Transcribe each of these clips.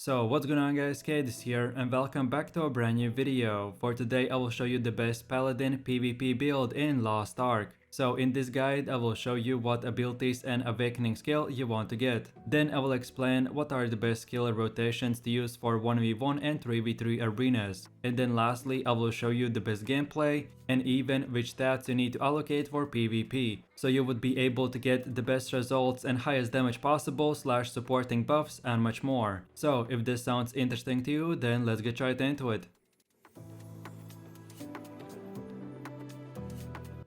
So what's going on guys, Kate is here and welcome back to a brand new video. For today I will show you the best Paladin PvP build in Lost Ark. So in this guide I will show you what abilities and awakening skill you want to get. Then I will explain what are the best skill rotations to use for 1v1 and 3v3 arenas. And then lastly I will show you the best gameplay and even which stats you need to allocate for PvP. So you would be able to get the best results and highest damage possible / supporting buffs and much more. So if this sounds interesting to you, then let's get right into it.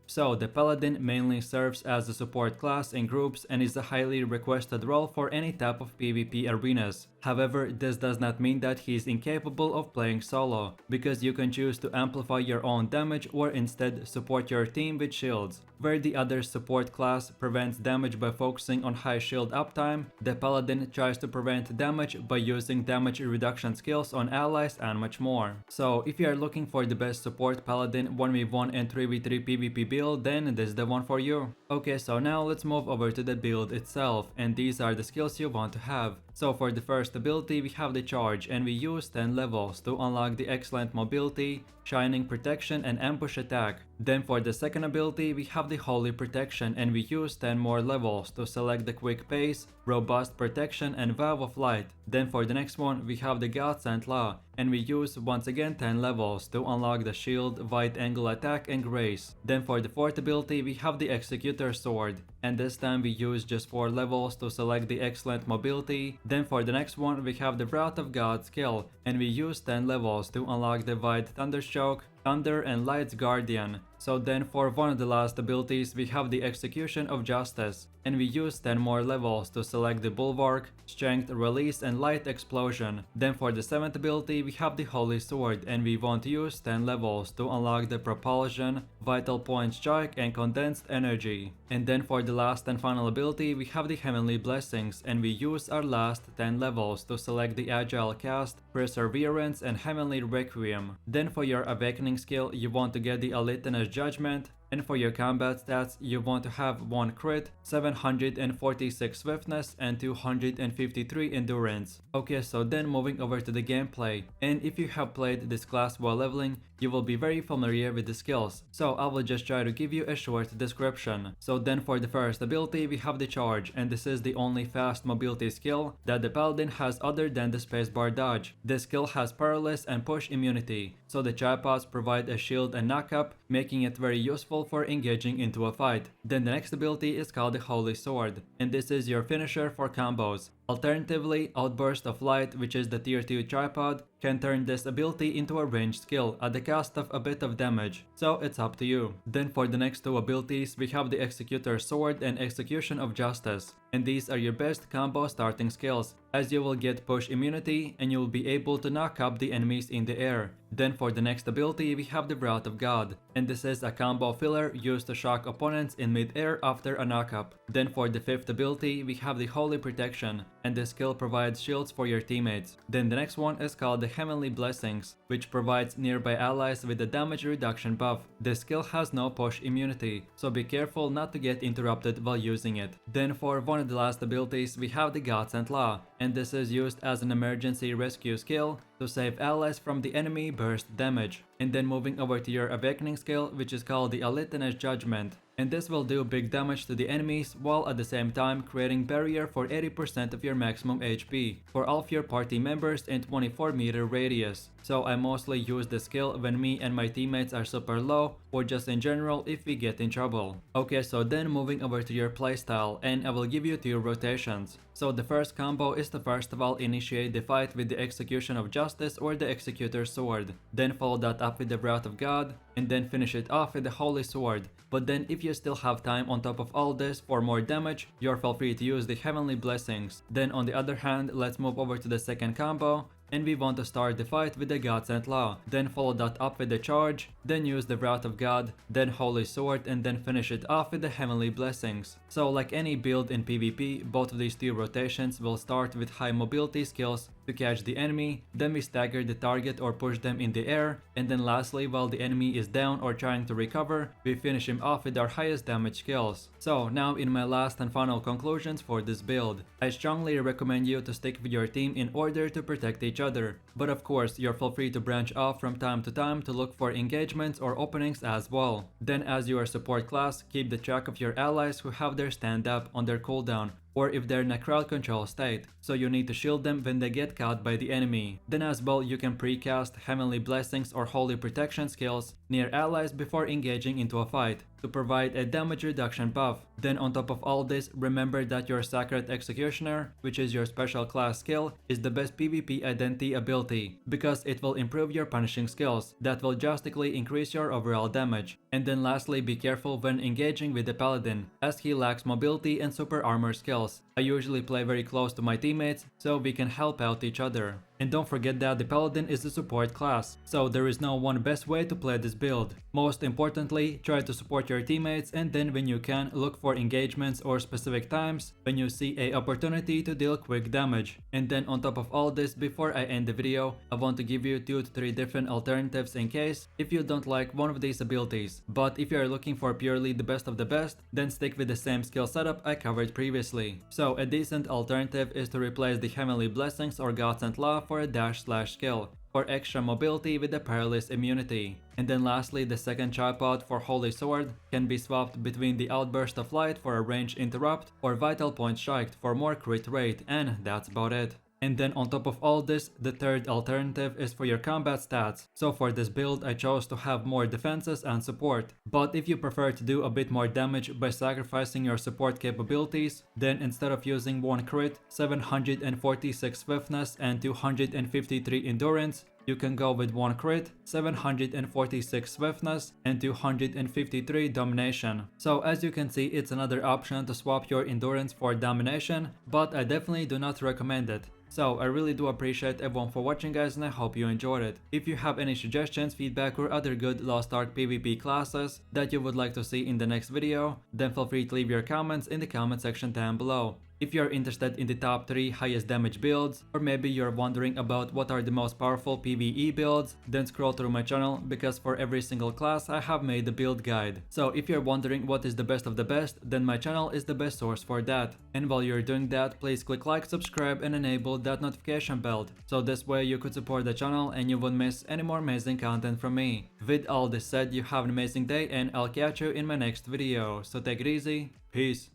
So the Paladin mainly serves as a support class in groups and is a highly requested role for any type of PvP arenas. However, this does not mean that he is incapable of playing solo, because you can choose to amplify your own damage or instead support your team with shields. Where the other support class prevents damage by focusing on high shield uptime, the Paladin tries to prevent damage by using damage reduction skills on allies and much more. So if you are looking for the best support Paladin 1v1 and 3v3 PvP build, then this is the one for you. Okay, so now let's move over to the build itself, and these are the skills you want to have. So for the first ability we have the charge, and we use 10 levels to unlock the excellent mobility, shining protection and ambush attack. Then for the second ability we have the holy protection, and we use 10 more levels to select the quick pace, robust protection and vow of light. Then for the next one we have the God Sent Law, and we use once again 10 levels to unlock the shield, wide angle attack and grace. Then for the fourth ability we have the executor sword, and this time we use just 4 levels to select the excellent mobility. Then for the next one we have the Wrath of God skill, and we use 10 levels to unlock the wide thunderstroke, thunder and light's guardian. So then for one of the last abilities we have the execution of justice, and we use 10 more levels to select the bulwark, strength, release and light explosion. Then for the 7th ability we have the holy sword, and we want to use 10 levels to unlock the propulsion, vital point strike and condensed energy. And then for the last and final ability we have the heavenly blessings, and we use our last 10 levels to select the agile cast, perseverance and heavenly requiem. Then for your awakening skill you want to get the Allocate judgment, and for your combat stats you want to have 1 crit, 746 swiftness and 253 endurance. Okay, so then moving over to the gameplay, and if you have played this class while leveling you will be very familiar with the skills, so I will just try to give you a short description. So then for the first ability we have the charge, and this is the only fast mobility skill that the Paladin has other than the spacebar dodge. This skill has paralysis and push immunity, so the tripods provide a shield and knockup, making it very useful for engaging into a fight. Then the next ability is called the Holy Sword, and this is your finisher for combos. Alternatively, Outburst of Light, which is the tier 2 tripod, can turn this ability into a ranged skill at the cost of a bit of damage, so it's up to you. Then for the next two abilities we have the Executor Sword and Execution of Justice, and these are your best combo starting skills, as you will get push immunity and you will be able to knock up the enemies in the air. Then for the next ability we have the Wrath of God, and this is a combo filler used to shock opponents in mid-air after a knockup. Then for the fifth ability we have the Holy Protection, and this skill provides shields for your teammates. Then the next one is called the Heavenly Blessings, which provides nearby allies with a damage reduction buff. This skill has no push immunity, so be careful not to get interrupted while using it. Then for one of the last abilities we have the God Sent Law, and this is used as an emergency rescue skill to save allies from the enemy burst damage. And then moving over to your awakening skill, which is called the Allocate judgment, and this will do big damage to the enemies while at the same time creating barrier for 80% of your maximum HP for all of your party members in 24-meter radius. So I mostly use this skill when me and my teammates are super low, or just in general if we get in trouble. Okay, so then moving over to your playstyle, and I will give you 2 rotations. So the first combo is to first of all initiate the fight with the Execution of Justice or the Executor Sword, then follow that up with the Wrath of God, and then finish it off with the Holy Sword. But then if you still have time on top of all this for more damage, you're feel free to use the Heavenly Blessings. Then on the other hand, let's move over to the second combo, and we want to start the fight with the God Sent Law, then follow that up with the charge, then use the Wrath of God, then Holy Sword, and then finish it off with the Heavenly Blessings. So like any build in PvP, both of these 2 rotations will start with high mobility skills to catch the enemy, then we stagger the target or push them in the air, and then lastly, while the enemy is down or trying to recover, we finish him off with our highest damage skills. So now in my last and final conclusions for this build, I strongly recommend you to stick with your team in order to protect each other, but of course you're feel free to branch off from time to time to look for engagements or openings as well. Then as your support class, keep the track of your allies who have their stand up on their cooldown, or if they're in a crowd control state, so you need to shield them when they get caught by the enemy. Then as well you can precast Heavenly Blessings or Holy Protection skills near allies before engaging into a fight to provide a damage reduction buff. Then on top of all this, remember that your Sacred Executioner, which is your special class skill, is the best PvP identity ability, because it will improve your punishing skills that will drastically increase your overall damage. And then lastly, be careful when engaging with the Paladin, as he lacks mobility and super armor skills. I usually play very close to my teammates, so we can help out each other. And don't forget that the Paladin is a support class, so there is no one best way to play this build. Most importantly, try to support your teammates, and then when you can, look for engagements or specific times when you see a opportunity to deal quick damage. And then on top of all this, before I end the video, I want to give you 2 to 3 different alternatives in case if you don't like one of these abilities. But if you are looking for purely the best of the best, then stick with the same skill setup I covered previously. So a decent alternative is to replace the Heavenly Blessings or God Sent Love for a dash/skill for extra mobility with a perilous immunity. And then lastly, the second tripod for Holy Sword can be swapped between the Outburst of Light for a range interrupt or Vital Point Strike for more crit rate, and that's about it. And then on top of all this, the third alternative is for your combat stats. So for this build, I chose to have more defenses and support. But if you prefer to do a bit more damage by sacrificing your support capabilities, then instead of using 1 crit, 746 swiftness and 253 endurance, you can go with 1 crit, 746 swiftness, and 253 domination. So as you can see, it's another option to swap your endurance for domination, but I definitely do not recommend it. So I really do appreciate everyone for watching, guys, and I hope you enjoyed it. If you have any suggestions, feedback, or other good Lost Ark PvP classes that you would like to see in the next video, then feel free to leave your comments in the comment section down below. If you're interested in the top 3 highest damage builds, or maybe you're wondering about what are the most powerful PvE builds, then scroll through my channel, because for every single class I have made a build guide. So if you're wondering what is the best of the best, then my channel is the best source for that. And while you're doing that, please click like, subscribe, and enable that notification bell, so this way you could support the channel and you won't miss any more amazing content from me. With all this said, you have an amazing day, and I'll catch you in my next video. So take it easy, peace.